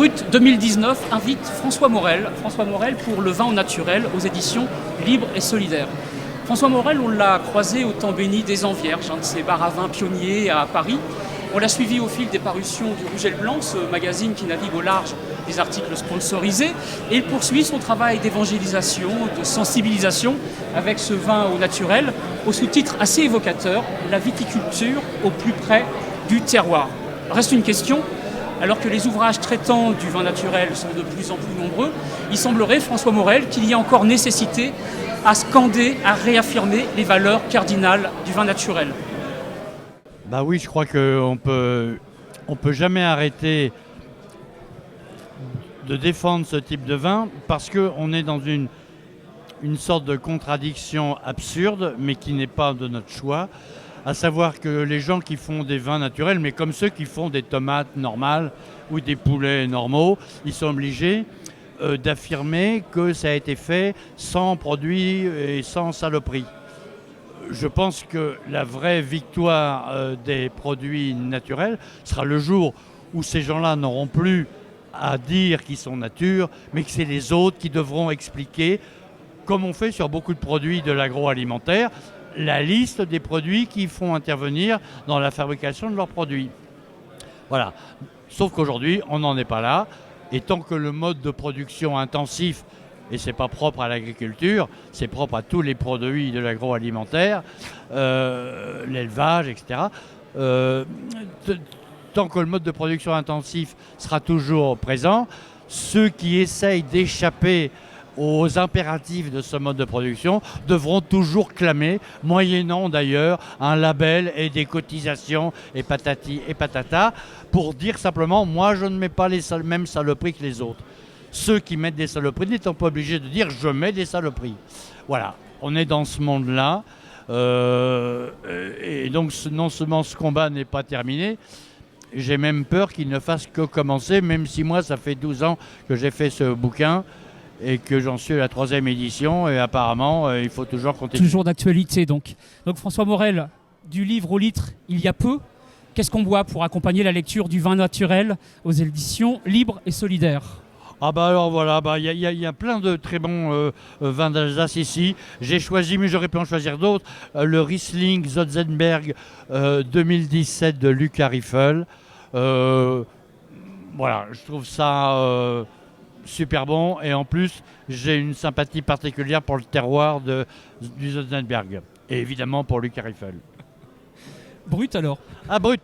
Brut 2019 invite François Morel pour le vin au naturel aux éditions Libre et Solidaire. François Morel, on l'a croisé au temps béni des Envierges, un de ces bars à vin pionniers à Paris. On l'a suivi au fil des parutions du Rouge et le Blanc, ce magazine qui navigue au large des articles sponsorisés. Et il poursuit son travail d'évangélisation, de sensibilisation avec ce vin au naturel, au sous-titre assez évocateur, la viticulture au plus près du terroir. Reste une question. Alors que les ouvrages traitant du vin naturel sont de plus en plus nombreux, il semblerait, François Morel, qu'il y a encore nécessité à scander, à réaffirmer les valeurs cardinales du vin naturel. Bah oui, je crois qu'on peut jamais arrêter de défendre ce type de vin parce qu'on est dans une sorte de contradiction absurde, mais qui n'est pas de notre choix. À savoir que les gens qui font des vins naturels, mais comme ceux qui font des tomates normales ou des poulets normaux, ils sont obligés d'affirmer que ça a été fait sans produits et sans saloperie. Je pense que la vraie victoire des produits naturels sera le jour où ces gens-là n'auront plus à dire qu'ils sont nature, mais que c'est les autres qui devront expliquer, comme on fait sur beaucoup de produits de l'agroalimentaire, la liste des produits qui font intervenir dans la fabrication de leurs produits. Voilà. Sauf qu'aujourd'hui, on n'en est pas là. Et tant que le mode de production intensif, et c'est pas propre à l'agriculture, c'est propre à tous les produits de l'agroalimentaire, l'élevage, etc. Tant que le mode de production intensif sera toujours présent, ceux qui essayent d'échapper aux impératifs de ce mode de production devront toujours clamer, moyennant d'ailleurs un label et des cotisations et patati et patata, pour dire simplement « moi je ne mets pas les mêmes saloperies que les autres ». Ceux qui mettent des saloperies n'étant pas obligés de dire « je mets des saloperies ». Voilà, on est dans ce monde-là, et donc non seulement ce combat n'est pas terminé, j'ai même peur qu'il ne fasse que commencer, même si moi ça fait 12 ans que j'ai fait ce bouquin, et que j'en suis à la 3e édition, et apparemment, il faut toujours continuer. Toujours d'actualité, donc. Donc François Morel, du livre au litre, il y a peu. Qu'est-ce qu'on boit pour accompagner la lecture du vin naturel aux éditions Libre et Solidaire ? Ah bah alors voilà, y a plein de très bons vins d'Alsace ici. J'ai choisi, mais j'aurais pu en choisir d'autres, le Riesling Zotzenberg 2017 de Lucas Riffel. Voilà, je trouve ça super bon, et en plus j'ai une sympathie particulière pour le terroir du Zotzenberg et évidemment pour Lucas Riffel. Brut alors ? Ah, brut.